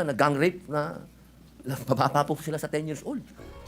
gang rape na pababa po sila sa 10 years old.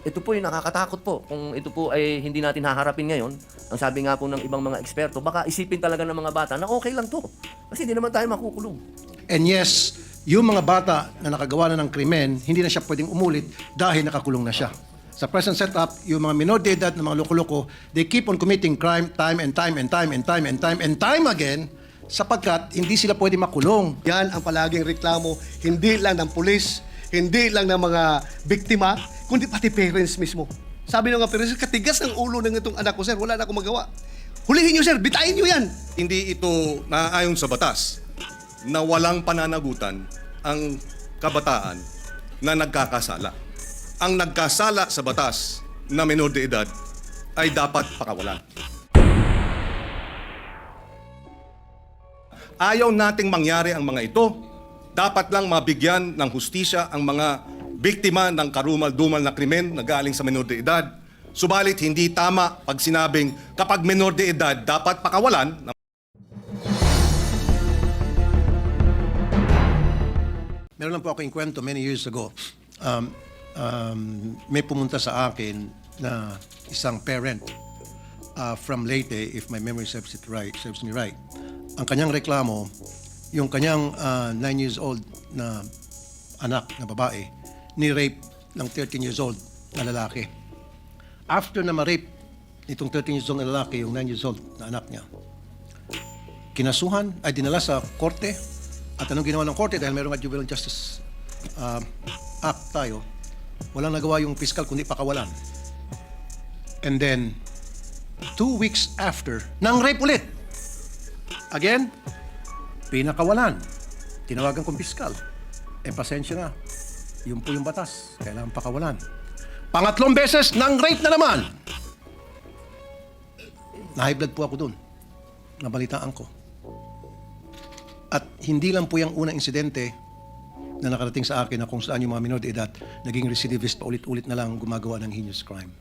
Ito po yung nakakatakot po. Kung ito po ay hindi natin haharapin ngayon, ang sabi nga po ng ibang mga eksperto, baka isipin talaga ng mga bata na okay lang to. Kasi hindi naman tayo makukulong. And yes, yung mga bata na nakagawa na ng krimen, hindi na siya pwedeng umulit dahil nakakulong na siya. Sa present setup, yung mga minor de edad na mga loko-loko, they keep on committing crime time and time and time and time and time and time again sapagkat hindi sila pwede makulong. Yan ang palaging reklamo, hindi lang ng pulis, hindi lang ng mga biktima, kundi pati parents mismo. Sabi ng mga parents, katigas ng ulo ng itong anak ko, sir, wala na akong magawa. Hulihin nyo, sir, bitain nyo yan. Hindi ito naaayon sa batas na walang pananagutan ang kabataan na nagkakasala. Ang nagkasala sa batas na menor de edad ay dapat pakawalan. Ayaw nating mangyari ang mga ito. Dapat lang mabigyan ng hustisya ang mga biktima ng karumal-dumal na krimen na galing sa menor de edad. Subalit hindi tama pag sinabing kapag menor de edad dapat pakawalan. Meron lang po ako yung kwento many years ago. May pumunta sa akin na isang parent from Leyte, if my memory serves me right. Ang kanyang reklamo, yung kanyang 9 years old na anak na babae, ni-rape ng 13 years old na lalaki. After na ma-rape nitong 13 years old na lalaki, yung 9 years old na anak niya, kinasuhan, ay dinala sa korte. At anong ginawa ng korte, dahil mayroong Juvenile Justice Act tayo, walang nagawa yung piskal kundi pakawalan. And then, 2 weeks after, nang rape ulit. Again, pinakawalan. Tinawagan kong piskal. Pasensya na. Yun po yung batas. Kailangan pakawalan. Pangatlong beses, nang rape na naman. Na-high blood po ako dun. Nabalitaan ko. At hindi lang po yung unang insidente na nakarating sa akin na kung saan yung mga minor de edad naging recidivist pa ulit-ulit na lang gumagawa ng heinous crime.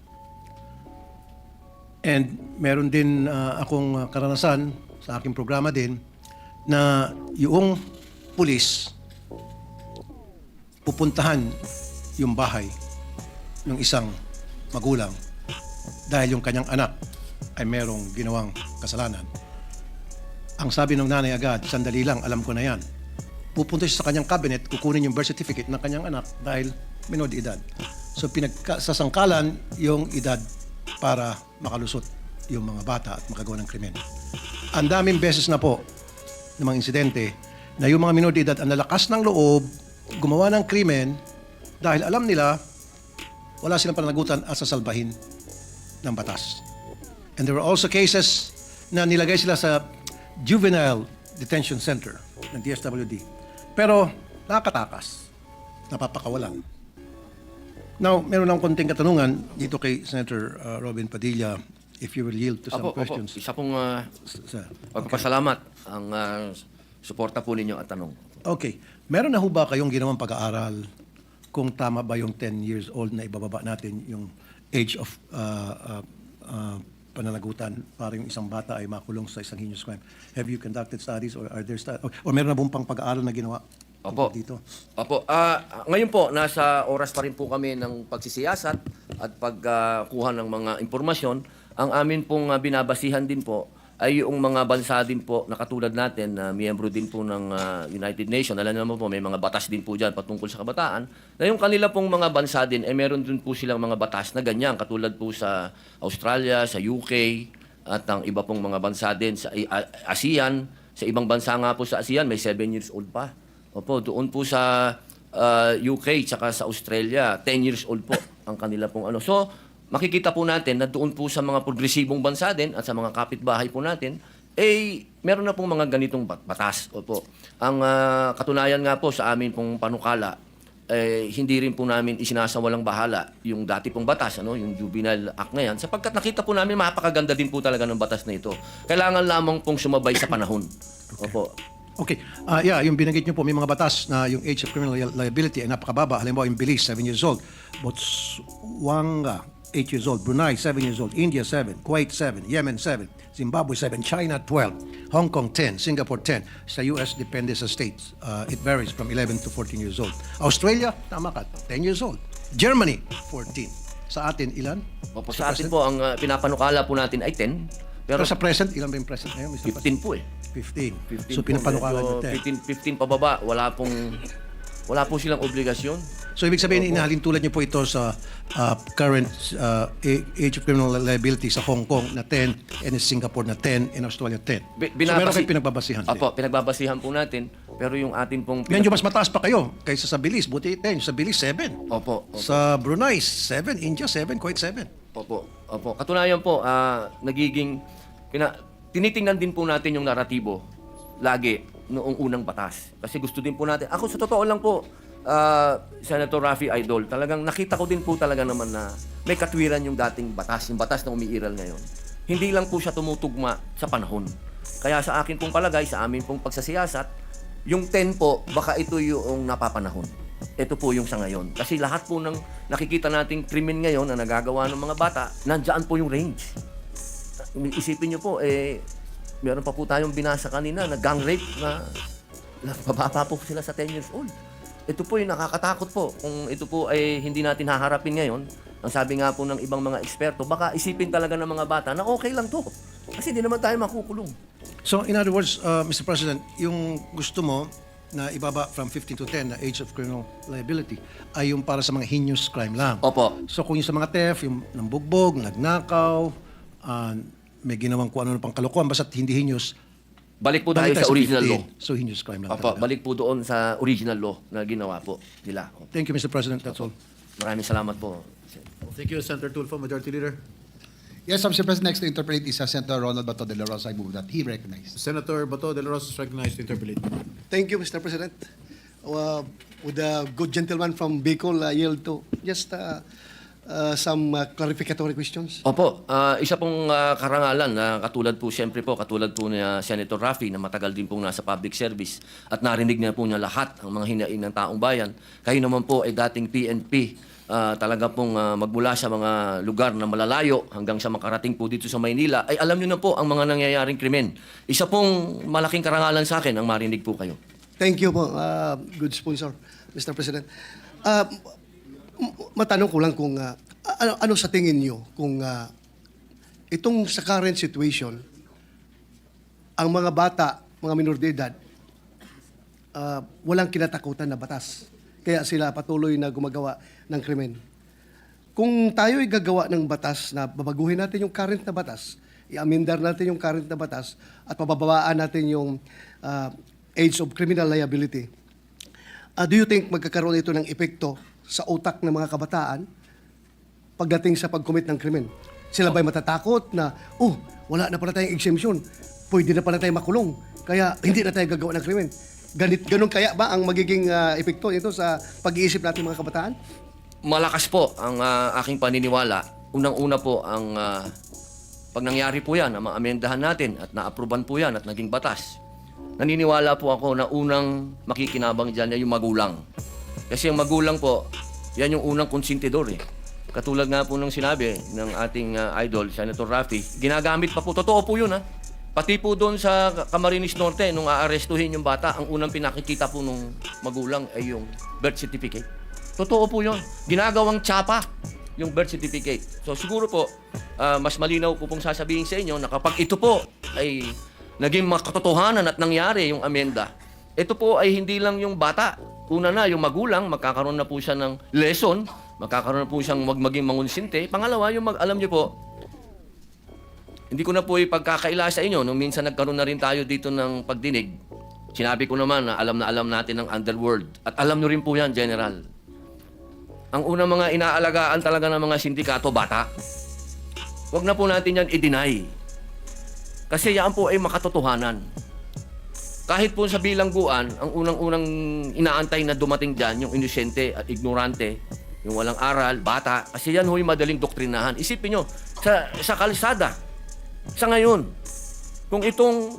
And meron din akong karanasan sa aking programa din na yung pulis pupuntahan yung bahay ng isang magulang dahil yung kanyang anak ay merong ginawang kasalanan. Ang sabi ng nanay agad, sandali lang, alam ko na yan. Pupunta siya sa kanyang cabinet, kukunin yung birth certificate ng kanyang anak dahil minor de edad. So sasangkalan yung edad para makalusot yung mga bata at makagawa ng krimen. Ang daming beses na po ng mga insidente na yung mga minor de edad ang nalakas ng loob, gumawa ng krimen dahil alam nila wala silang pananagutan at sasalbahin ng batas. And there were also cases na nilagay sila sa Juvenile Detention Center ng DSWD. Pero nakakatakas, napapakawalan. Now, meron lang konting katanungan dito kay Senator Robin Padilla, if you will yield to some questions. Isa pong Sir. pagpapasalamat ang suporta po ninyo at tanong. Okay. Meron na ho ba kayong ginawang pag-aaral kung tama ba yung 10 years old na ibababa natin yung age of pananagutan para yung isang bata ay makulong sa isang heinous crime? Have you conducted studies or are there or meron na bang pang pag-aaral na ginawa dito? Opo. Ngayon po, nasa oras pa rin po kami ng pagsisiyasat at pagkuha ng mga impormasyon. Ang amin pong binabasihan din po ay yung mga bansa din po na katulad natin na miyembro din po ng United Nations. Alam naman po, may mga batas din po dyan patungkol sa kabataan. Na yung kanila pong mga bansa din, meron din po silang mga batas na ganyan. Katulad po sa Australia, sa UK, at ang iba pong mga bansa din sa ASEAN. Sa ibang bansa nga po sa ASEAN, may 7 years old pa. Opo, doon po sa UK, tsaka sa Australia, 10 years old po ang kanila pong ano. So, makikita po natin na doon po sa mga progresibong bansa din at sa mga kapitbahay po natin, meron na pong mga ganitong batas. Opo. Ang katunayan nga po sa amin pong panukala, hindi rin po namin isinasawalang bahala yung dati pong batas, yung Juvenile Act na yan, sapagkat nakita po namin mapakaganda din po talaga ng batas na ito. Kailangan lamang pong sumabay sa panahon. Opo. Okay. Yung binanggit niyo po, may mga batas na yung age of criminal liability ay napakababa. Halimbawa, yung Belize, 7 years old. Botswana, 8 years old. Brunei, 7 years old. India, 7. Kuwait, 7. Yemen, 7. Zimbabwe, 7. China, 12. Hong Kong, 10. Singapore, 10. Sa US, depende sa states. It varies from 11 to 14 years old. Australia, tama ka, 10 years old. Germany, 14. Sa atin, ilan? Opo, sa atin po, ang pinapanukala po natin ay 10. Pero Pero sa present, ilan ba yung present ngayon, Mr. President? 15 po eh. 15. 15 So, po, pinapanukala medyo nyo 15 pababa, wala po silang obligasyon. So, ibig sabihin, inahalin tulad niyo po ito sa current age of criminal liability sa Hong Kong na 10, and in Singapore na 10, in Australia 10. So, meron kayong pinagbabasihan. Opo, pinagbabasihan po natin. Pero yung atin pong... Medyo mas mataas pa kayo kaysa sa bilis. Buti 10. Sa bilis, 7. Opo. Sa Brunei, 7. India, 7. Kuwait, 7. Opo. Katunayan po, nagiging... tinitingnan din po natin yung naratibo lagi noong unang batas. Kasi gusto din po natin... Ako sa totoo lang po, Senator Raffy Idol, talagang nakita ko din po talaga naman na may katwiran yung dating batas, yung batas na umiiral ngayon. Hindi lang po siya tumutugma sa panahon. Kaya sa akin pong palagay, sa amin pong pagsasiyasat, yung 10 po, baka ito yung napapanahon. Ito po yung sa ngayon. Kasi lahat po ng nakikita nating krimen ngayon na nagagawa ng mga bata, nandyan po yung range. Isipin nyo po, meron pa po tayong binasa kanina na gang rape na bababa po sila sa 10 years old. Ito po yung nakakatakot po. Kung ito po ay hindi natin haharapin ngayon, ang sabi nga po ng ibang mga eksperto, baka isipin talaga ng mga bata na okay lang to. Kasi di naman tayo makukulong. So, in other words, Mr. President, yung gusto mo na ibaba from 15 to 10 na age of criminal liability ay yung para sa mga heinous crime lang. Opo. So, kung yung sa mga theft, yung nambugbog, nagnakaw, may ginawang kung ano pang kalokohan, basta't hindi heinous, Balik po tayo balik sa tayo original 15. law. So, heinous crime lang Opo, talaga. balik po doon sa original law na ginawa po nila. Thank you, Mr. President. That's all. Maraming salamat po. Thank you, Senator Tulfo, Majority Leader. Yes, Mr. President, next to interpret is Senator Ronald Bato de la Rosa. I move that he recognized. Senator Bato de la Rosa is recognized to interpolate. Thank you, Mr. President. Would the good gentleman from Bicol yield to just some clarificatory questions? Opo, isa pong karangalan na katulad po ni Senator Raffy na matagal din pong nasa public service at narinig niya po niya lahat ang mga hinaing ng taong bayan. Kayo naman po ay dating PNP, talaga pong magmula sa mga lugar na malalayo hanggang sa makarating po dito sa Maynila, ay alam niyo na po ang mga nangyayaring krimen. Isa pong malaking karangalan sa akin ang marinig po kayo. Thank you po, good sponsor, Mr. President. Matanong ko lang kung ano sa tingin niyo kung itong sa current situation, ang mga bata, mga minor de edad, walang kinatakutan na batas. Kaya sila patuloy na gumagawa ng krimen. Kung tayo ay gagawa ng batas na babaguhin natin yung current na batas, i-amendar natin yung current na batas at pababaan natin yung age of criminal liability, do you think magkakaroon ito ng epekto sa utak ng mga kabataan pagdating sa pag-commit ng krimen? Sila ba'y matatakot na, wala na pala tayong exemption, pwede na pala tayong makulong, kaya hindi na tayo gagawa ng krimen? Ganun kaya ba ang magiging epekto nito sa pag-iisip natin mga kabataan? Malakas po ang aking paniniwala. Unang-una po ang pag nangyari po yan, na maamendahan natin at naapruban po yan at naging batas. Naniniwala po ako na unang makikinabang dyan ay yung magulang. Kasi yung magulang po, yan yung unang konsentidor eh. Katulad nga po nung sinabi ng ating idol, Senator Raffy, ginagamit pa po. Totoo po yun ha. Pati po doon sa Camarines Norte, nung aarestuhin yung bata, ang unang pinakikita po nung magulang ay yung birth certificate. Totoo po yun. Ginagawang tsapa yung birth certificate. So siguro po, mas malinaw po pong sasabihin sa inyo na kapag ito po ay naging makatotohanan at nangyari yung amenda, ito po ay hindi lang yung bata. Una na, yung magulang, magkakaroon na po siya ng lesson, magkakaroon na po siyang maging mangunsinte. Pangalawa, yung alam niyo po, hindi ko na po ipagkakaila sa inyo, nung minsan nagkaroon na rin tayo dito ng pagdinig, sinabi ko naman na alam natin ng underworld. At alam nyo rin po yan, General. Ang unang mga inaalagaan talaga ng mga sindikato, bata. Huwag na po natin yan i-deny. Kasi yan po ay makatotohanan. Kahit po sa bilangguan, ang unang-unang inaantay na dumating dyan, yung inosente at ignorante, yung walang aral, bata, kasi yan ho'y madaling doktrinahan. Isipin nyo, sa kalsada, sa ngayon, kung itong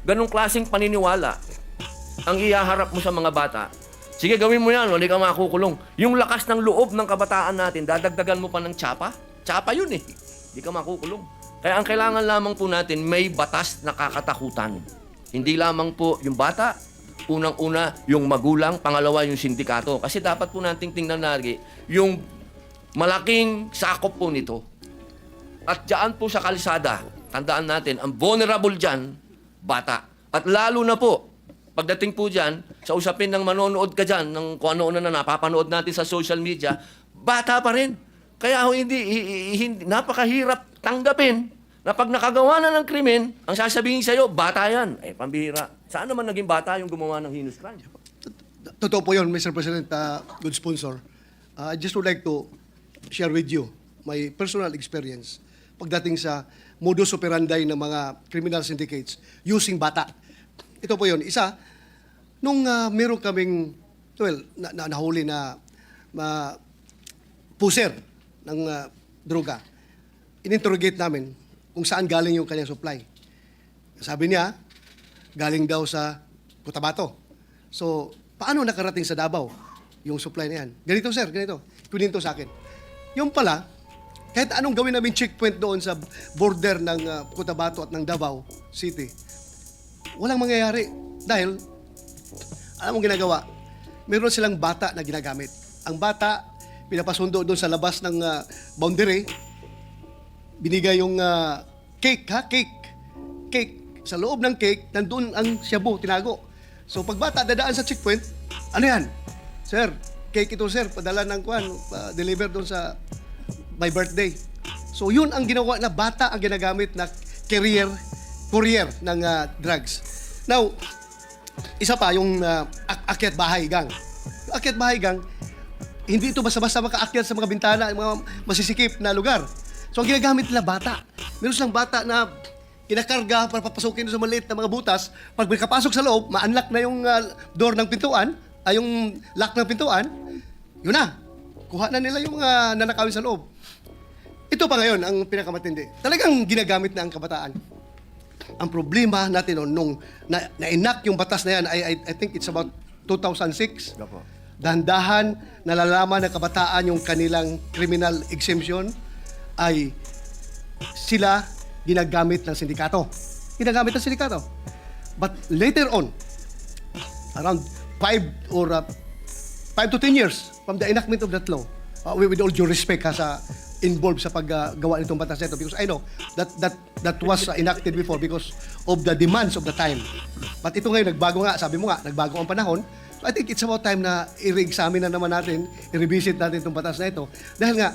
ganong klaseng paniniwala ang ihaharap mo sa mga bata, sige gawin mo yan, hindi ka makukulong. Yung lakas ng loob ng kabataan natin, dadagdagan mo pa ng tsapa? tsapa yun eh. Hindi ka makukulong. Kaya ang kailangan lamang po natin, may batas na kakatakutan. Hindi lamang po yung bata, unang-una yung magulang, pangalawa yung sindikato. Kasi dapat po nating tingnan lagi yung malaking sakop po nito. At diyan po sa kalsada, tandaan natin, ang vulnerable dyan, bata. At lalo na po, pagdating po dyan, sa usapin ng manonood ka dyan, ng kung ano-ano na napapanood natin sa social media, bata pa rin. Kaya hindi napakahirap tanggapin na pag nakagawa na ng krimen, ang sasabihin sa'yo, bata yan. Eh, pambihira. Saan naman naging bata yung gumawa ng heinous crime? Totoo po yun, Mr. President, good sponsor. I just would like to share with you my personal experience pagdating sa modus operandi ng mga criminal syndicates using bata. Ito po yun. Isa, nung meron kaming, nahuli na puser ng droga, ininterrogate namin kung saan galing yung kanyang supply. Sabi niya, galing daw sa Cotabato. So, paano nakarating sa Davao yung supply na yan? Ganito, sir, ganito. Kunin to sa akin. Yung pala, kahit anong gawin namin checkpoint doon sa border ng Cotabato at ng Davao City, walang mangyayari. Dahil, alam mong ginagawa, meron silang bata na ginagamit. Ang bata, pinapasundo doon sa labas ng boundary, binigay yung cake. Cake. Sa loob ng cake, nandun ang shabu, tinago. So, pag bata dadaan sa checkpoint, ano yan? Sir, cake ito, sir. Padala ng deliver doon sa my birthday. So, yun ang ginawa na bata ang ginagamit na courier ng drugs. Now, isa pa, yung akyat bahay gang. Yung akyat bahay gang, hindi ito basta-basta makaakyat sa mga bintana, mga masisikip na lugar. So, ang ginagamit nila bata. Meron silang bata na kinakarga para papasukin sa maliit na mga butas. Pag may kapasok sa loob, ma-unlock na yung door ng pintuan, yung lock ng pintuan, yun na. Kuha na nila yung mga nanakawin sa loob. Ito pa ngayon ang pinakamatindi. Talagang ginagamit na ang kabataan. Ang problema natin nung na-enact yung batas na yan, I think it's about 2006. Dahan-dahan nalalaman ng kabataan yung kanilang criminal exemption ay sila ginagamit ng sindikato. Ginagamit ng sindikato. But later on, around 5 to 10 years from the enactment of that law, with all due respect sa involved sa paggawa nitong batas na ito, because I know that was enacted before because of the demands of the time. But ito ngayon, nagbago nga, sabi mo nga, nagbago ang panahon. So I think it's about time na i-re-examine na naman natin, i-revisit natin itong batas na ito. Dahil nga,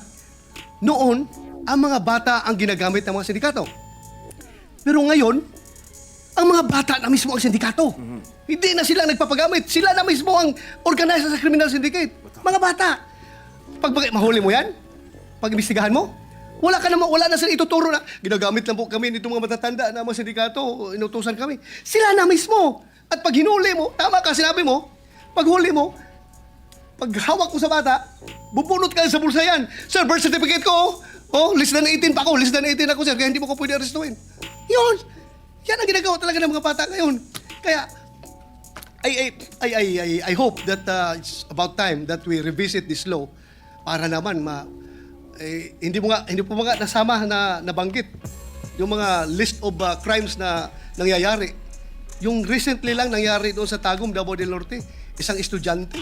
noon, ang mga bata ang ginagamit ng mga sindikato. Pero ngayon, ang mga bata na mismo ang sindikato. Hindi na sila nagpapagamit. Sila na mismo ang organizer sa criminal syndicate. Mga bata. Pag mahuli mo yan, pag imbestigahan mo, wala na sila ituturo na ginagamit lang po kami nitong mga matatanda na mga sindikato, inutusan kami. Sila na mismo. At pag hinuli mo, tama ka, sinabi mo, pag huli mo, pag hawak ko sa bata, bubunot ka sa bulsa yan. Sir, birth certificate ko, less than 18 pa ako, less than 18 ako, sir, kaya hindi mo ko pwede arrestuin. Yun. Yan ang ginagawa talaga ng mga bata ngayon. Kaya, I hope that it's about time that we revisit this law para naman hindi po mga nasama na nabanggit yung mga list of crimes na nangyayari. Yung recently lang nangyari doon sa Tagum, Davao del Norte, isang estudyante,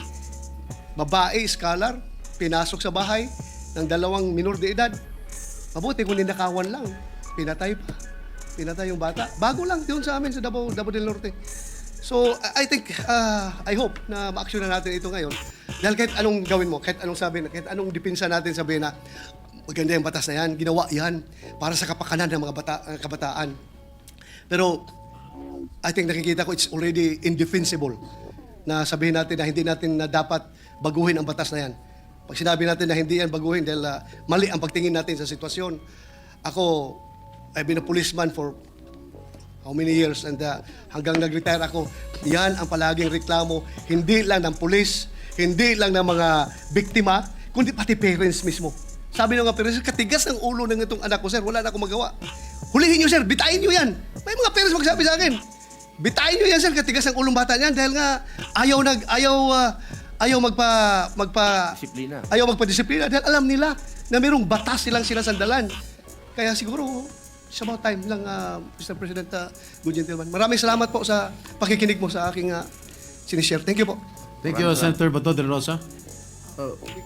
babae, scholar, pinasok sa bahay ng 2 minor de edad. Mabuti kung ninakawan lang, pinatay pa. Pinatay yung bata. Bago lang doon sa amin sa Davao del Norte. So, I think, I hope na ma-action na natin ito ngayon. Dahil kahit anong gawin mo, kahit anong sabihin, kahit anong dipinsa natin sabihin na maganda yung batas na yan, ginawa yan para sa kapakanan ng mga kabataan. Pero, I think nakikita ko it's already indefensible na sabihin natin na hindi natin na dapat baguhin ang batas na yan. Pag sinabi natin na hindi yan baguhin dahil mali ang pagtingin natin sa sitwasyon. Ako, I've been a policeman for how many years and hanggang nag-retire ako, yan ang palaging reklamo, hindi lang ng pulis, hindi lang ng mga biktima, kundi pati parents mismo. Sabi ng mga parents, katigas ng ulo ng itong anak ko, sir, wala na akong magawa. Hulihin nyo, sir, bitain nyo yan. May mga parents magsabi sa akin, bitain nyo yan, sir, katigas ng ulong bata niyan dahil nga ayaw ayaw Disiplina. ayaw magpa-disiplina dahil alam nila na mayroong batas silang sinasandalan. Kaya siguro, sa mga time lang, Mr. President, good gentleman. Maraming salamat po sa pakikinig mo sa aking sinishare. Thank you po. Thank you, Senator Bato de la Rosa.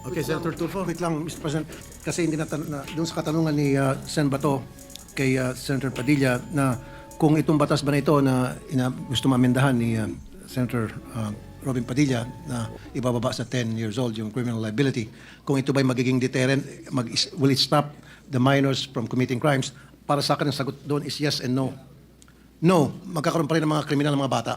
Okay, Senator Tulfo. Wait lang, Mr. President, kasi hindi doon sa katanungan ni Sen Bato kay Senator Padilla na kung itong batas ba na ito na gusto mamendahan ni Senator Robin Padilla na ibababa sa 10 years old yung criminal liability, kung ito ba'y magiging deterrent, will it stop the minors from committing crimes? Para sa akin, ang sagot doon is yes and no. No, magkakaroon pa rin ng mga kriminal ng mga bata.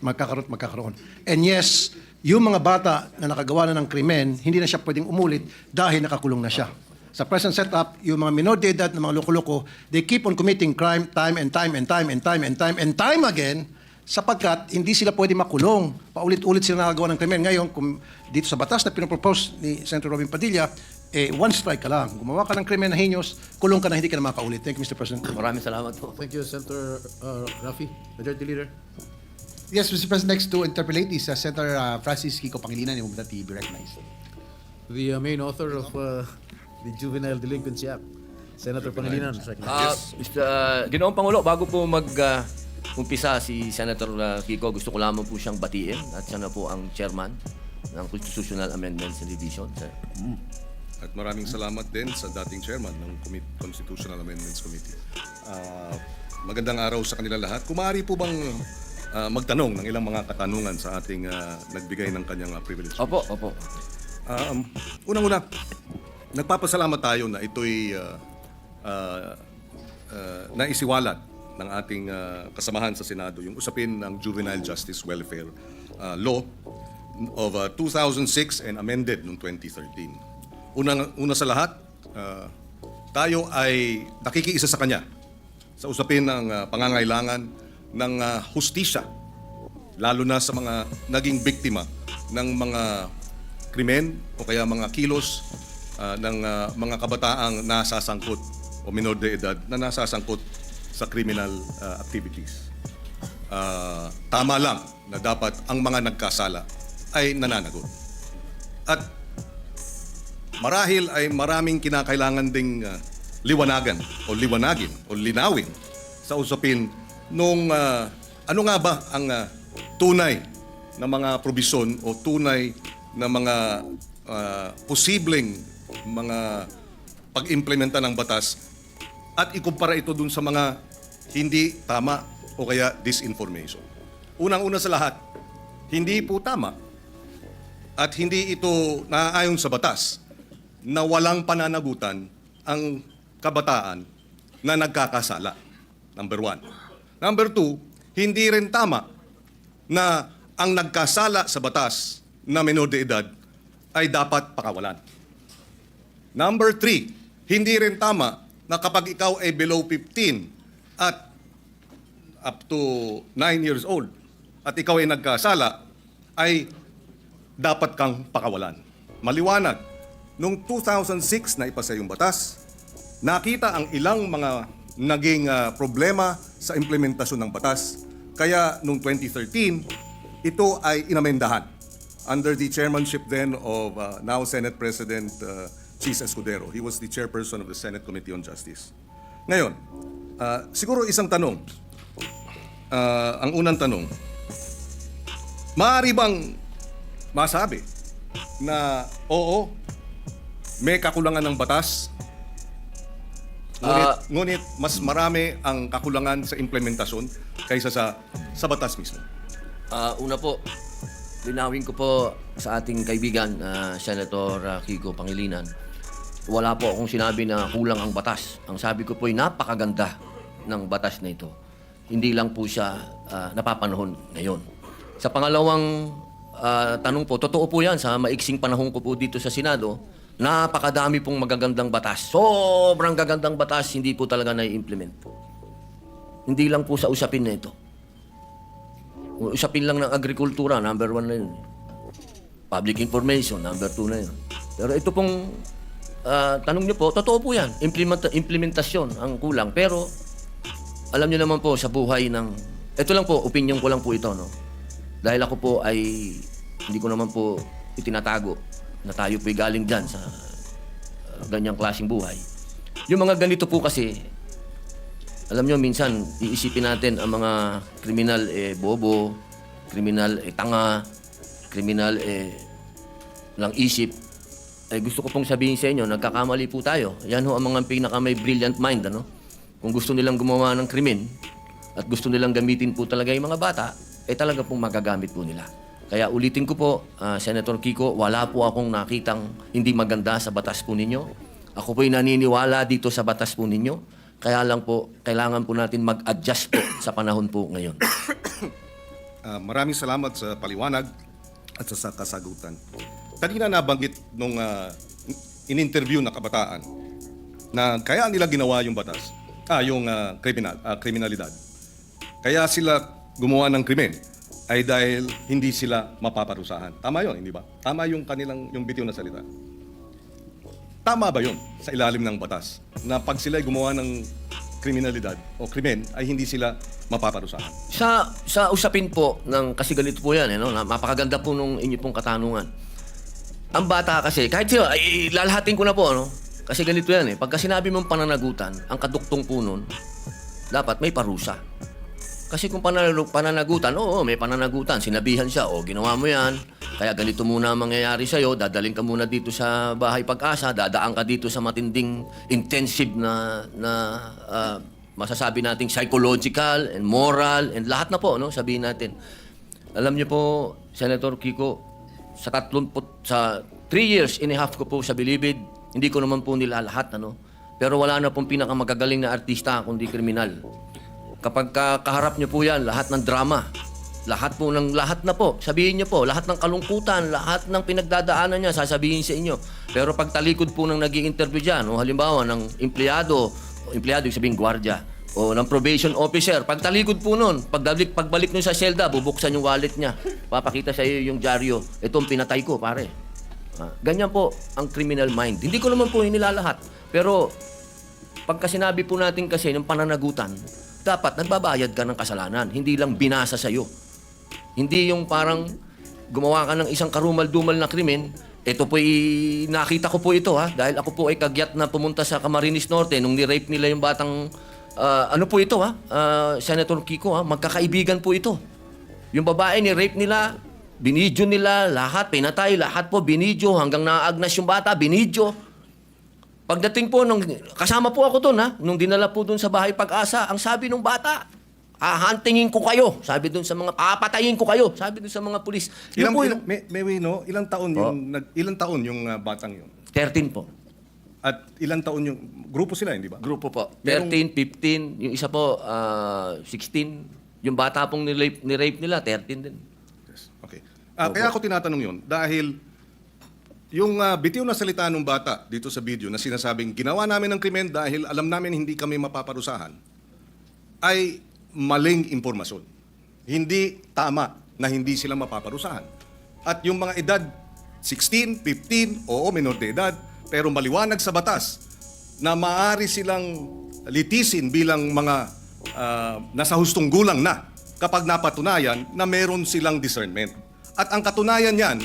Magkakaroon. And yes, yung mga bata na nakagawa na ng krimen, hindi na siya pwedeng umulit dahil nakakulong na siya. Sa present setup, yung mga minor de edad na mga loko-loko, they keep on committing crime time and time and time and time and time and time again sapagkat hindi sila pwede makulong. Paulit-ulit sila nakagawa ng krimen. Ngayon, kung dito sa batas na pinopropose ni Senator Robin Padilla, one strike ka lang. Gumawa ka ng krimen na heinous, kulong ka na, hindi ka na makaulit. Thank you, Mr. President. Maraming salamat po. Thank you, Senator Rafi. Majority Leader. Yes, Mr. President, next to interpolate is Senator Francis Kiko Pangilinan. I move that he be recognized. The main author of the Juvenile Delinquency Act, Senator Pangilinan. Ginoong Pangulo, bago po umpisa si Senator Kiko, gusto ko lamang po siyang batiin at siya na po ang chairman ng Constitutional Amendments and Revision. Sir. At maraming salamat din sa dating chairman ng Constitutional Amendments Committee. Magandang araw sa kanila lahat. Kung maaari po bang magtanong ng ilang mga katanungan sa ating nagbigay ng kanyang privilege. Opo. Unang-una, nagpapasalamat tayo na ito'y naisiwalat ng ating kasamahan sa Senado, yung usapin ng Juvenile Justice Welfare Law of 2006 and amended noong 2013. Una sa lahat, tayo ay nakikiisa sa kanya sa usapin ng pangangailangan ng hustisya, lalo na sa mga naging biktima ng mga krimen o kaya mga kilos ng mga kabataang nasasangkot o minor de edad na nasasangkot sa criminal activities. Tama lang na dapat ang mga nagkasala ay nananagot. At marahil ay maraming kinakailangan ding liwanagin o linawin sa usapin nung ano nga ba ang tunay na mga probisyon o tunay na mga posibleng mga pag-implementa ng batas at ikumpara ito dun sa mga hindi tama o kaya disinformation. Unang-una sa lahat, hindi po tama at hindi ito naaayon sa batas na walang pananagutan ang kabataan na nagkakasala. Number 1. Number 2, hindi rin tama na ang nagkasala sa batas na menor de edad ay dapat pakawalan. Number 3, hindi rin tama na kapag ikaw ay below 15 at up to 9 years old at ikaw ay nagkasala, ay dapat kang pakawalan. Maliwanag, noong 2006 na ipasa yung batas, nakita ang ilang mga naging problema sa implementasyon ng batas. Kaya noong 2013, ito ay inamendahan under the chairmanship then of now Senate President Chis Escudero. He was the chairperson of the Senate Committee on Justice. Ngayon, siguro isang tanong. Ang unang tanong, maaari bang masabi na oo, may kakulangan ng batas, ngunit mas marami ang kakulangan sa implementasyon kaysa sa batas mismo? Una po, linawin ko po sa ating kaibigan, Senator Kiko Pangilinan, wala po akong sinabi na kulang ang batas. Ang sabi ko po ay napakaganda ng batas na ito. Hindi lang po siya napapanahon ngayon. Sa pangalawang tanong po, totoo po yan, sa maiksing panahon ko po dito sa Senado, napakadami pong magagandang batas. Sobrang gagandang batas, hindi po talaga na-implement. Hindi lang po sa usapin na ito. Usapin lang ng agrikultura, number 1 na yun. Public information, number 2 na yun. Pero ito pong tanong niyo po, totoo po yan. Implementasyon ang kulang. Pero alam niyo naman po sa buhay ng... Ito lang po, opinion ko lang po ito, no? Dahil ako po ay Hindi ko naman po itinatago na tayo po'y galing dyan sa ganyang klaseng buhay. Yung mga ganito po kasi, alam nyo, minsan iisipin natin ang mga kriminal bobo, kriminal tanga, kriminal lang isip. Gusto ko pong sabihin sa inyo, nagkakamali po tayo. Yan ho ang mga pinaka may brilliant mind, ano? Kung gusto nilang gumawa ng krimen at gusto nilang gamitin po talaga yung mga bata, talaga pong magagamit po nila. Kaya ulitin ko po, Senator Kiko, wala po akong nakitang hindi maganda sa batas po ninyo. Ako po'y naniniwala dito sa batas po ninyo. Kaya lang po, kailangan po natin mag-adjust po sa panahon po ngayon. Maraming salamat sa paliwanag at sa kasagutan. Kanina nabanggit nung in-interview na kabataan na kaya nila ginawa yung batas, yung kriminalidad. Kaya sila gumawa ng krimen ay dahil hindi sila mapaparusahan. Tama yun, hindi ba? Tama yung kanilang, yung bitiw na salita. Tama ba yun sa ilalim ng batas na pag sila gumawa ng kriminalidad o krimen ay hindi sila mapaparusahan? Sa usapin po ng kasi ganito po yan, no? Napakaganda po nung inyo pong katanungan. Ang bata kasi, kahit sila, lalahatin ko na po, no? Kasi ganito yan Pagka sinabi mong pananagutan, ang kaduktong po nun, dapat may parusa. Kasi kung pananagutan, oo, may pananagutan. Sinabihan siya, ginawa mo yan, kaya ganito muna ang mangyayari sa'yo, dadaling ka muna dito sa bahay pag-asa, dadaan ka dito sa matinding intensive na masasabi nating psychological and moral and lahat na po, no? Sabihin natin. Alam niyo po, Senator Kiko, sa 3 years and a half ko po sa Bilibid, hindi ko naman po nila lahat, ano? Pero wala na pong pinakamagagaling na artista kundi kriminal. Kapag kaharap niyo po yan, lahat ng drama, lahat na po, sabihin niyo po, lahat ng kalungkutan, lahat ng pinagdadaanan niya, sasabihin sa inyo. Pero pag talikod po ng nag-i-interview dyan, halimbawa ng empleyado, yung sabihin gwardiya, o ng probation officer, pag talikod po nun, pagbalik nyo sa selda, bubuksan yung wallet niya, papakita sa iyo yung dyaryo, itong pinatay ko, pare. Ganyan po ang criminal mind. Hindi ko naman po inilalahat. Pero pagka sinabi po natin kasi ng pananagutan, dapat nagbabayad ka ng kasalanan, hindi lang binasa sa'yo. Hindi yung parang gumawa ka ng isang karumal-dumal na krimen, ito po'y nakita ko po ito dahil ako po ay kagyat na pumunta sa Camarines Norte nung ni-rape nila yung batang, ano po ito Senator Kiko magkakaibigan po ito. Yung babae ni-rape nila, binidyo nila, lahat, pinatay, lahat po binidyo, hanggang naagnas yung bata, binidyo. Pagdating po, kasama po ako doon nung dinala po doon sa bahay pag-asa, ang sabi ng bata, hahantingin ko kayo, sabi doon sa mga, papatayin ko kayo, sabi doon sa mga pulis. Ilang taon yung batang yun? 13 po. At ilang taon yung, grupo sila, hindi ba? Grupo po. 13, 15, yung isa po, 16. Yung bata pong ni-rape nila, 13 din. Yes. Okay. Kaya ako tinatanong yun, dahil yung bitiw na salita ng bata dito sa video na sinasabing ginawa namin ng krimen dahil alam namin hindi kami mapaparusahan ay maling impormasyon. Hindi tama na hindi sila mapaparusahan. At yung mga edad 16, 15, menor de edad, pero maliwanag sa batas na maaari silang litisin bilang mga nasa hustong gulang na kapag napatunayan na meron silang discernment. At ang katunayan yan,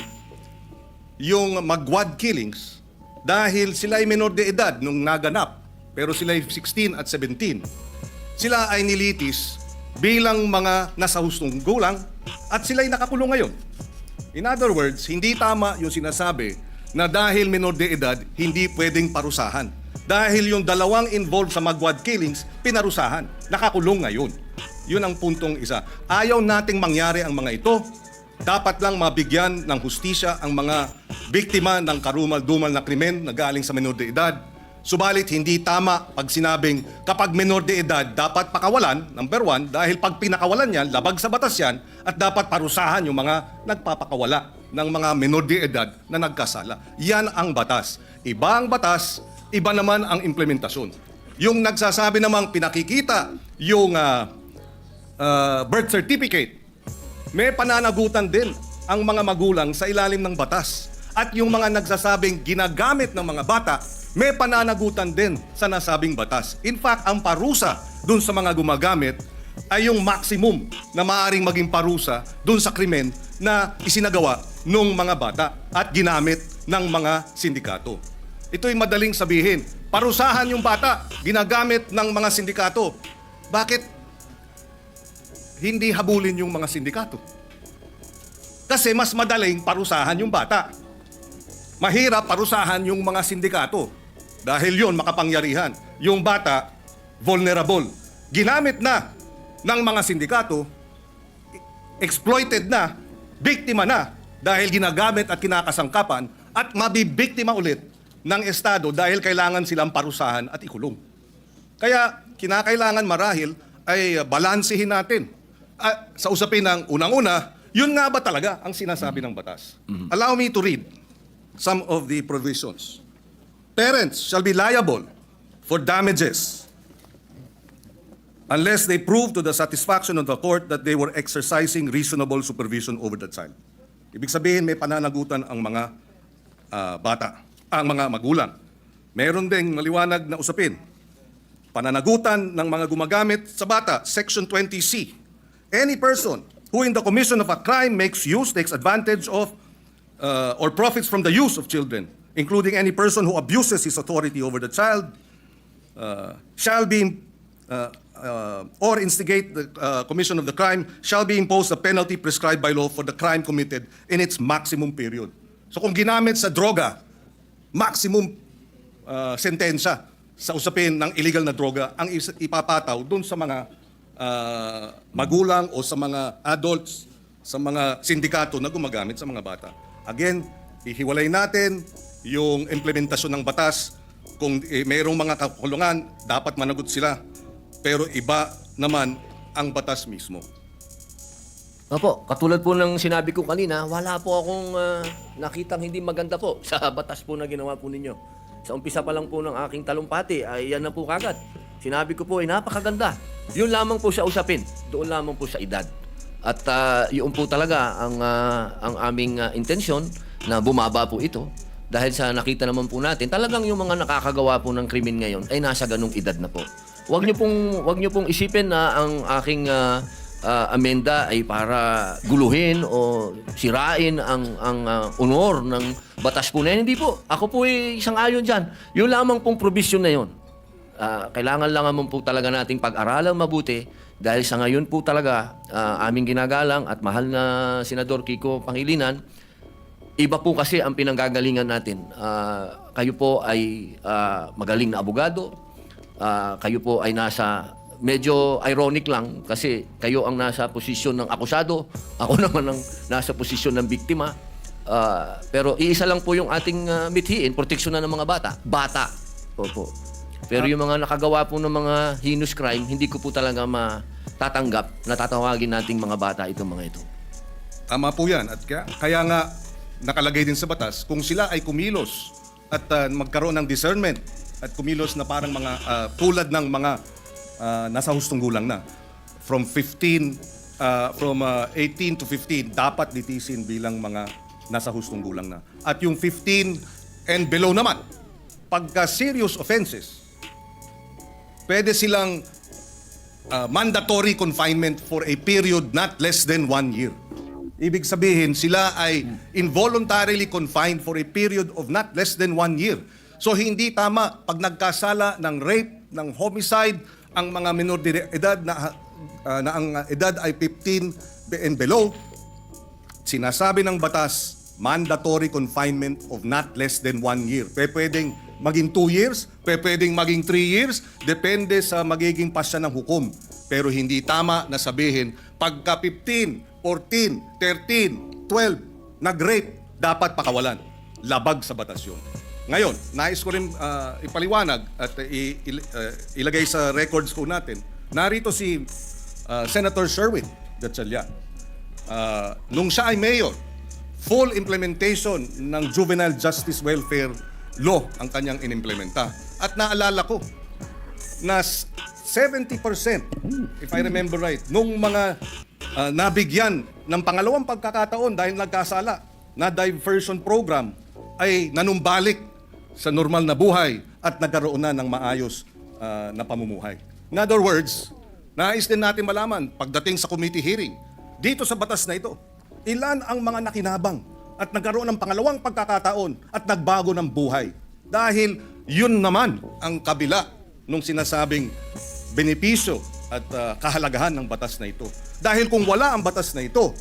yung magwad killings, dahil sila ay menor de edad nung naganap, pero sila ay 16 at 17, sila ay nilitis bilang mga nasa hustong gulang at sila ay nakakulong ngayon. In other words, hindi tama yung sinasabi na dahil menor de edad, hindi pwedeng parusahan. Dahil yung dalawang involved sa magwad killings, pinarusahan. Nakakulong ngayon. Yun ang puntong isa. Ayaw nating mangyari ang mga ito. Dapat lang mabigyan ng hustisya ang mga biktima ng karumal-dumal na krimen na galing sa menor de edad. Subalit hindi tama pag sinabing kapag menor de edad dapat pakawalan, number 1, dahil pag pinakawalan yan, labag sa batas yan, at dapat parusahan yung mga nagpapakawala ng mga menor de edad na nagkasala. Yan ang batas. Iba ang batas, iba naman ang implementasyon. Yung nagsasabi namang pinakikita yung birth certificate, may pananagutan din ang mga magulang sa ilalim ng batas. At yung mga nagsasabing ginagamit ng mga bata, may pananagutan din sa nasabing batas. In fact, ang parusa dun sa mga gumagamit ay yung maximum na maaaring maging parusa dun sa krimen na isinagawa ng mga bata at ginamit ng mga sindikato. Ito'y madaling sabihin. Parusahan yung bata, ginagamit ng mga sindikato. Bakit hindi habulin yung mga sindikato? Kasi mas madaling parusahan yung bata. Mahirap parusahan yung mga sindikato. Dahil yun, makapangyarihan. Yung bata, vulnerable. Ginamit na ng mga sindikato, exploited na, biktima na, dahil ginagamit at kinakasangkapan, at mabibiktima ulit ng Estado dahil kailangan silang parusahan at ikulong. Kaya kinakailangan marahil ay balansehin natin. Sa usapin ng unang-una, yun nga ba talaga ang sinasabi ng batas? Allow me to read some of the provisions. Parents shall be liable for damages unless they prove to the satisfaction of the court that they were exercising reasonable supervision over the child. Ibig sabihin, may pananagutan ang mga bata, ang mga magulang. Meron ding maliwanag na usapin. Pananagutan ng mga gumagamit sa bata, Section 20C. Any person who in the commission of a crime makes use, takes advantage of, or profits from the use of children, including any person who abuses his authority over the child, shall be, or instigate the commission of the crime, shall be imposed a penalty prescribed by law for the crime committed in its maximum period. So kung ginamit sa droga, maximum sentensya sa usapin ng illegal na droga ang ipapataw dun sa mga magulang o sa mga adults, sa mga sindikato na gumagamit sa mga bata. Again, ihiwalay natin yung implementasyon ng batas. Kung mayroong mga kakulungan, dapat managot sila. Pero iba naman ang batas mismo. Opo, katulad po ng sinabi ko kanina, wala po akong nakitang hindi maganda po sa batas po na ginawa po ninyo. Sa umpisa pa lang po ng aking talumpati, ay yan na po kagad. Sinabi ko po ay napakaganda. Yun lamang po sa usapin, doon lamang po sa edad. At yun po talaga ang aming intensyon na bumaba po ito. Dahil sa nakita naman po natin, talagang yung mga nakakagawa po ng krimen ngayon ay nasa ganung edad na po. Huwag niyo pong isipin na ang aking amenda ay para guluhin o sirain ang honor ng batas po na yan. Hindi po. Ako po ay isang ayon dyan. Yung lamang pong provision na yun. Kailangan lang naman po talaga nating pag-aralang mabuti dahil sa ngayon po talaga aming ginagalang at mahal na Senador Kiko Pangilinan, iba po kasi ang pinanggagalingan natin. Kayo po ay magaling na abogado. Kayo po ay nasa, medyo ironic lang kasi kayo ang nasa posisyon ng akusado. Ako naman ang nasa posisyon ng biktima. Pero iisa lang po yung ating mithiin, proteksyon na ng mga bata. Bata. Opo. Pero yung mga nakagawa po ng mga heinous crime, hindi ko po talaga matatanggap na tatawagin nating mga bata itong mga ito. Tama po yan. At kaya nga nakalagay din sa batas, kung sila ay kumilos at magkaroon ng discernment at kumilos na parang mga tulad ng mga nasa hustong gulang na, from 18 to 15, dapat litisin bilang mga nasa hustong gulang na. At yung 15 and below naman, pagka serious offenses, pwede silang mandatory confinement for a period not less than 1 year. Ibig sabihin, sila ay involuntarily confined for a period of not less than 1 year. So hindi tama pag nagkasala ng rape, ng homicide, ang mga minor de edad na ang edad ay 15 and below, sinasabi ng batas, mandatory confinement of not less than 1 year. Pwedeng maging 2 years, pwedeng maging 3 years, depende sa magiging pasya ng hukom. Pero hindi tama na sabihin, pagka 15, 14, 13, 12, nag-rape, dapat pakawalan. Labag sa batas yun. Ngayon, nais ko rin ipaliwanag at ilagay sa records ko natin. Narito si Senator Sherwin Gatchalian. Nung siya ay mayor, full implementation ng Juvenile Justice Welfare Law ang kanyang inimplementa. At naalala ko na 70%, if I remember right, nung mga nabigyan ng pangalawang pagkakataon dahil nagkasala na diversion program ay nanumbalik sa normal na buhay at nagkaroon na ng maayos na pamumuhay. In other words, nais din natin malaman pagdating sa committee hearing, dito sa batas na ito, ilan ang mga nakinabang at nagkaroon ng pangalawang pagkakataon at nagbago ng buhay. Dahil yun naman ang kabila nung sinasabing benepisyo at kahalagahan ng batas na ito. Dahil kung wala ang batas na ito,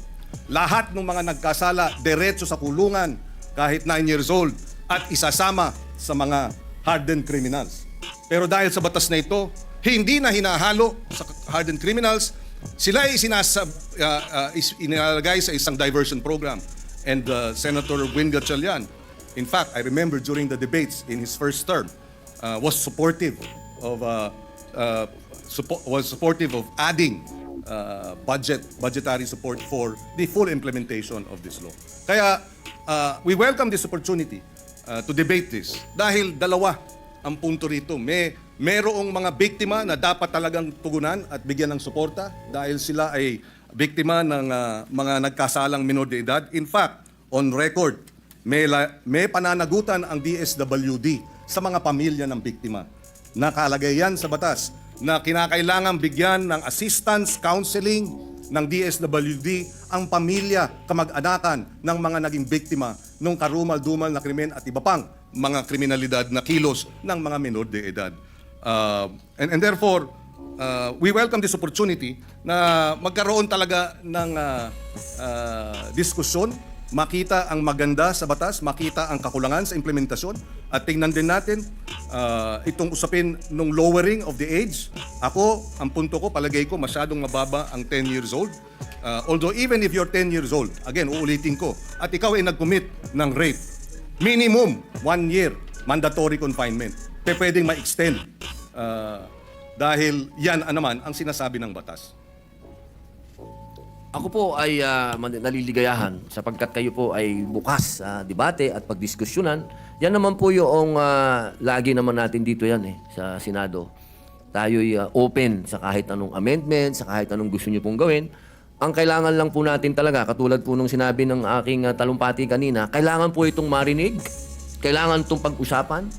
lahat ng mga nagkasala diretso sa kulungan kahit 9 years old at isasama sa mga hardened criminals. Pero dahil sa batas na ito, hindi na hinahalo sa hardened criminals, sila ay inilalagay sa isang diversion program. And Senator Win Gatchalian, in fact, I remember during the debates in his first term, was supportive of adding budgetary support for the full implementation of this law. Kaya we welcome this opportunity to debate this dahil dalawa ang punto rito. Merong mga biktima na dapat talagang tugunan at bigyan ng suporta dahil sila ay biktima ng mga nagkasalang minor de edad. In fact, on record, may pananagutan ang DSWD sa mga pamilya ng biktima. Nakalagay yan sa batas na kinakailangang bigyan ng assistance, counseling ng DSWD ang pamilya, kamag-anakan ng mga naging biktima ng karumal-dumal na krimen at iba pang mga kriminalidad na kilos ng mga minor de edad. And therefore, we welcome this opportunity na magkaroon talaga ng diskusyon, makita ang maganda sa batas, makita ang kakulangan sa implementasyon, at tingnan din natin itong usapin ng lowering of the age. Ako, ang punto ko, palagay ko, masyadong mababa ang 10 years old. Although even if you're 10 years old, again, uulitin ko, at ikaw ay nag-commit ng rape, minimum 1 year mandatory confinement. Pwedeng ma-extend dahil yan naman ang sinasabi ng batas. Ako po ay naliligayahan sapagkat kayo po ay bukas sa debate at pagdiskusyonan. Yan naman po yung lagi naman natin dito yan sa Senado. Tayo'y open sa kahit anong amendment, sa kahit anong gusto nyo pong gawin. Ang kailangan lang po natin talaga, katulad po nung sinabi ng aking talumpati kanina, kailangan po itong marinig, kailangan itong pag-usapan,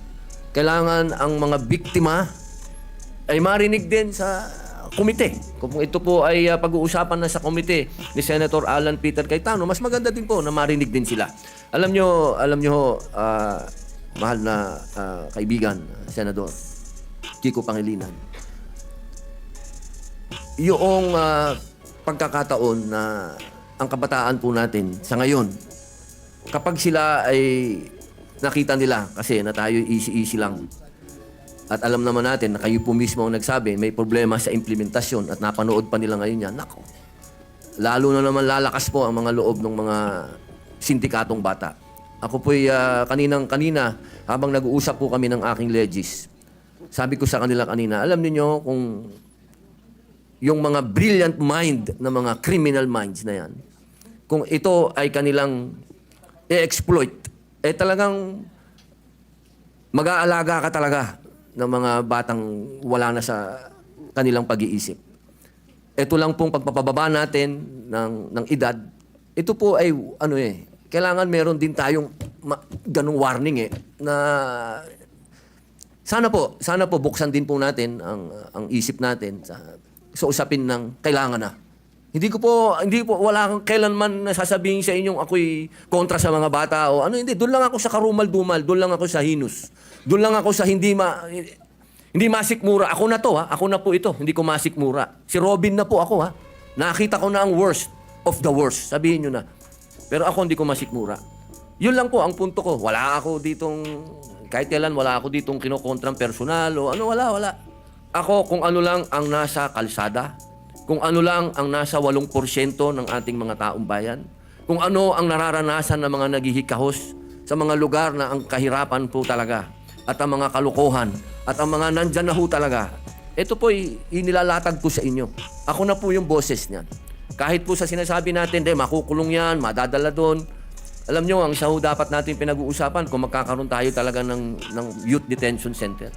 kailangan ang mga biktima ay marinig din sa komite. Kung ito po ay pag-uusapan na sa komite ni Senator Alan Peter Cayetano, mas maganda din po na marinig din sila. Alam nyo, mahal na kaibigan, Senador Kiko Pangilinan, yung pagkakataon na ang kabataan po natin sa ngayon, kapag sila ay nakita nila kasi na tayo easy-easy lang, at alam naman natin na kayo po mismo ang nagsabi, may problema sa implementasyon at napanood pa nila ngayon yan. Nako, lalo na naman lalakas po ang mga loob ng mga sindikatong bata. Ako po'y kanina, habang nag-uusap po kami ng aking legis, sabi ko sa kanila kanina, alam niyo kung yung mga brilliant mind na mga criminal minds na yan, kung ito ay kanilang i-exploit, talagang mag-aalaga ka talaga ng mga batang wala na sa kanilang pag-iisip. Ito lang pong pagpapababa natin ng edad, ito po ay kailangan meron din tayong ganung warning na sana po buksan din po natin ang isip natin sa usapin ng kailangan na. Hindi po wala kang kailanman nasasabihin sa inyong ako'y kontra sa mga bata o hindi. Doon lang ako sa karumal-dumal, doon lang ako sa hinus. Doon lang ako sa hindi masikmura. Ako na to, ako na po ito. Hindi ko masikmura. Si Robin na po ako, Nakita ko na ang worst of the worst. Sabihin nyo na. Pero ako hindi ko masikmura. Yun lang po ang punto ko. Wala ako kahit kailan wala ako ditong kinokontrang personal o wala. Ako kung ano lang ang nasa kalsada, kung ano lang ang nasa 8% ng ating mga taong bayan, kung ano ang nararanasan ng mga naghihikahos sa mga lugar na ang kahirapan po talaga at ang mga kalukuhan at ang mga nandyan na ho talaga. Ito po inilalatag ko sa inyo. Ako na po yung boses niyan. Kahit po sa sinasabi natin, makukulong yan, madadala doon. Alam nyo, ang isa ho dapat natin pinag-uusapan kung magkakaroon tayo talaga ng youth detention center.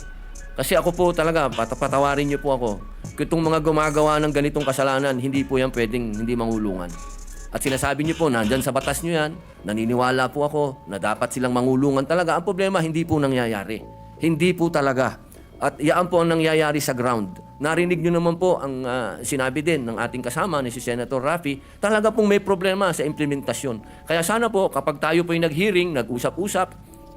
Kasi ako po talaga, patawarin niyo po ako. Kung itong mga gumagawa ng ganitong kasalanan, hindi po yan pwedeng hindi mangulungan. At sinasabi niyo po, nandyan sa batas niyo yan, naniniwala po ako na dapat silang mangulungan talaga. Ang problema, hindi po nangyayari. Hindi po talaga. At yan po ang nangyayari sa ground. narinig nyo naman po ang sinabi din ng ating kasama ni si Senator Raffy, talaga pong may problema sa implementasyon. Kaya sana po kapag tayo po yung nag-hearing, nag-usap-usap,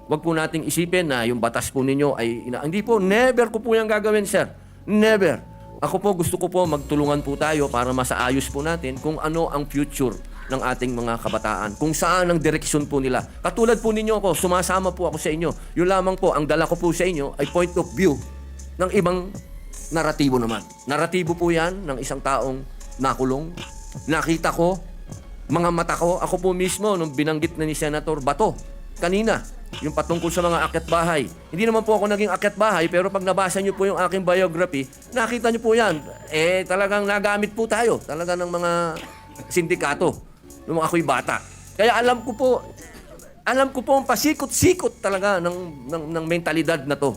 wag po nating isipin na yung batas po ninyo ay hindi po, never ko po yung gagawin, sir. Never. Ako po, gusto ko po magtulungan po tayo para masaayos po natin kung ano ang future ng ating mga kabataan, kung saan ang direksyon po nila. Katulad po ninyo ako, sumasama po ako sa inyo. Yun lamang po, ang dala ko po sa inyo ay point of view ng ibang naratibo naman. Naratibo po yan ng isang taong nakulong. Nakita ko, mga mata ko, ako po mismo, nung binanggit na ni Senator Bato, kanina, yung patungkol sa mga akyat bahay. Hindi naman po ako naging akyat bahay, pero pag nabasa niyo po yung aking biography, nakita niyo po yan. Talagang nagamit po tayo, talaga ng mga sindikato, nung ako'y bata. Kaya alam ko po ang pasikot-sikot talaga ng mentalidad na to.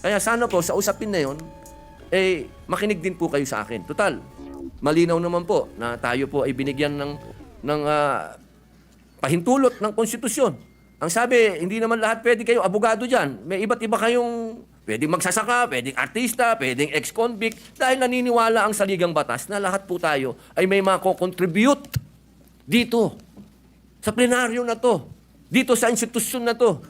Kaya sana po, sa usapin na yon, makinig din po kayo sa akin. Total, malinaw naman po na tayo po ay binigyan ng pahintulot ng konstitusyon. Ang sabi, hindi naman lahat pwede kayo abogado dyan. May iba't iba kayong pwedeng magsasaka, pwedeng artista, pwedeng ex-convict. Dahil naniniwala ang saligang batas na lahat po tayo ay may mako-contribute dito, sa plenaryo na to, dito sa institusyon na to.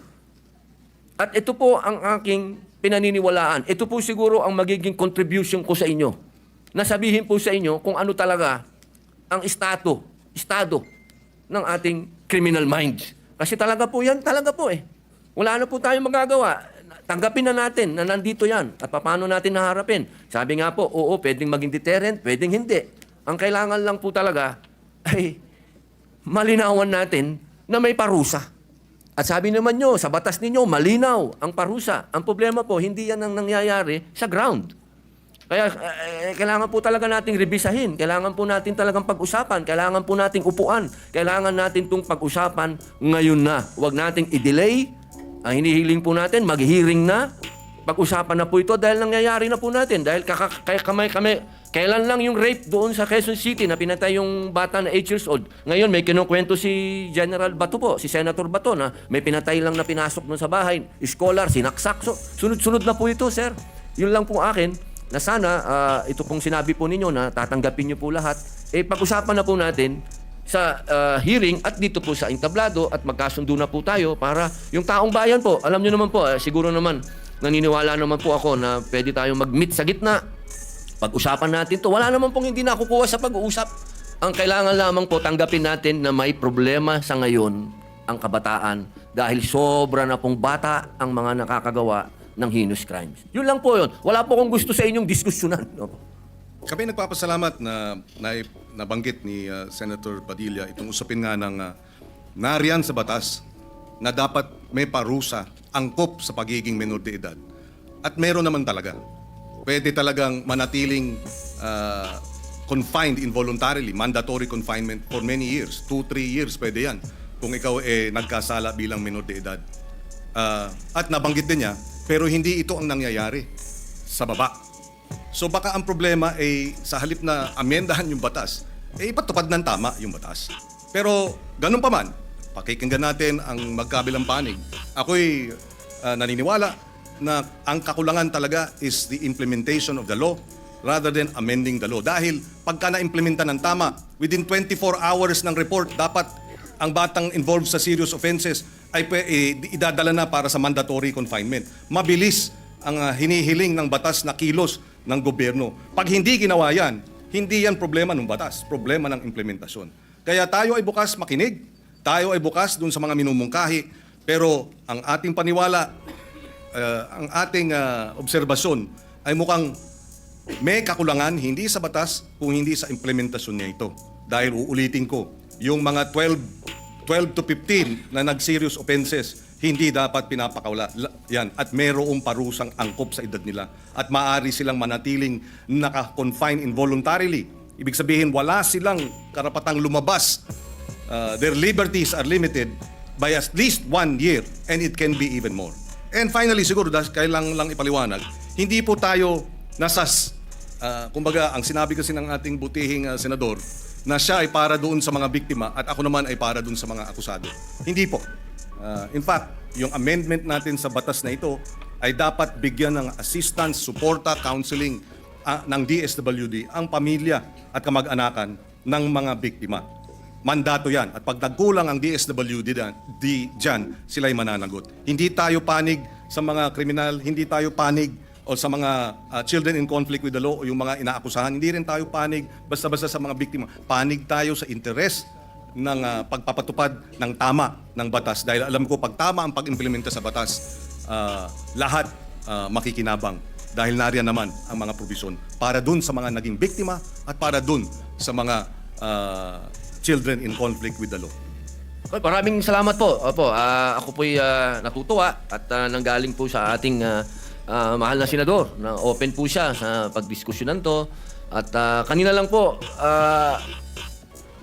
At ito po ang aking pinaniniwalaan. Ito po siguro ang magiging contribution ko sa inyo. Nasabihin po sa inyo kung ano talaga ang estado ng ating criminal mind. Kasi talaga po yan, talaga po eh. Wala na po tayong magagawa. Tanggapin na natin na nandito yan at paano natin naharapin. Sabi nga po, oo, pwedeng maging deterrent, pwedeng hindi. Ang kailangan lang po talaga ay malinawan natin na may parusa. At sabi naman nyo, sa batas ninyo, malinaw ang parusa. Ang problema po, hindi yan ang nangyayari sa ground. Kaya kailangan po talaga nating rebisahin. Kailangan po natin talagang pag-usapan. Kailangan po nating upuan. Kailangan natin itong pag-usapan ngayon na. Huwag nating i-delay. Ang hinihiling po natin, mag-hearing na. Pag-usapan na po ito dahil nangyayari na po natin. Dahil kailan lang yung rape doon sa Quezon City na pinatay yung bata na 8 years old. Ngayon may kinukwento si General Bato po, si Senator Bato na may pinatay lang na pinasok doon sa bahay. Scholar, sinaksak. So, sunod-sunod na po ito, sir. Yun lang po akin na sana ito pong sinabi po ninyo na tatanggapin niyo po lahat. Pag-usapan na po natin sa hearing at dito po sa entablado at magkasundo na po tayo para yung taong bayan po, alam niyo naman po, siguro naman naniniwala naman po ako na pwede tayong mag-meet sa gitna. Pag-usapan natin to. Wala naman pong hindi nakukuha sa pag-uusap. Ang kailangan lamang po tanggapin natin na may problema sa ngayon ang kabataan dahil sobra na pong bata ang mga nakakagawa ng heinous crimes. Yun lang po yun. Wala po akong gusto sa inyong diskusyonan. No? Kami nagpapasalamat na nabanggit ni Senator Padilla itong usapin nga ng nariyan sa batas na dapat may parusa, angkop sa pagiging menor de edad. At meron naman talaga. Pwede talagang manatiling confined involuntarily, mandatory confinement for many years. 2-3 years pwede yan kung ikaw nagkasala bilang menor de edad. At nabanggit din niya, pero hindi ito ang nangyayari sa baba. So baka ang problema ay sa halip na amendahan yung batas, ipatupad ng tama yung batas. Pero ganun pa man, pakikinggan natin ang magkabilang panig. Ako'y naniniwala na ang kakulangan talaga is the implementation of the law rather than amending the law. Dahil pagka na-implementa ng tama, within 24 hours ng report, dapat ang batang involved sa serious offenses ay idadala na para sa mandatory confinement. Mabilis ang hinihiling ng batas na kilos ng gobyerno. Pag hindi ginawa yan, hindi yan problema ng batas, problema ng implementasyon. Kaya tayo ay bukas makinig, tayo ay bukas dun sa mga minumungkahi, pero ang ating paniwala, ang ating obserbasyon ay mukhang may kakulangan hindi sa batas kung hindi sa implementasyon niya ito. Dahil uulitin ko, yung mga 12 to 15 na nag-serious offenses, hindi dapat pinapakawala yan at mayroong parusang angkop sa edad nila at maaari silang manatiling naka-confine involuntarily. Ibig sabihin, wala silang karapatang lumabas. Their liberties are limited by at least 1 year and it can be even more. And finally, siguro, kailangan lang ipaliwanag, hindi po tayo nasas, kumbaga, ang sinabi kasi ng ating butihing senador, na siya ay para doon sa mga biktima at ako naman ay para doon sa mga akusado. Hindi po. In fact, yung amendment natin sa batas na ito ay dapat bigyan ng assistance, suporta, counseling ng DSWD ang pamilya at kamag-anakan ng mga biktima. Mandato yan. At pag nagkulang ang DSWD dyan, sila'y mananagot. Hindi tayo panig sa mga kriminal, hindi tayo panig o sa mga children in conflict with the law o yung mga inaakusahan. Hindi rin tayo panig basta-basta sa mga biktima. Panig tayo sa interes ng pagpapatupad ng tama ng batas. Dahil alam ko, pag tama ang pag-implementa sa batas, lahat makikinabang. Dahil nariyan naman ang mga probisyon para dun sa mga naging biktima at para dun sa mga children in conflict with the law. Okay, maraming salamat po. Opo, ako po'y natutuwa at nanggaling po sa ating mahal na senador na open po siya sa pagdiskusyonan to. At kanina lang po,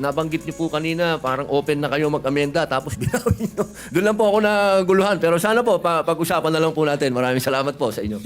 nabanggit niyo po kanina, parang open na kayo mag-amenda tapos binawin niyo. Doon lang po ako naguluhan. Pero sana po, pag-usapan na lang po natin. Maraming salamat po sa inyo.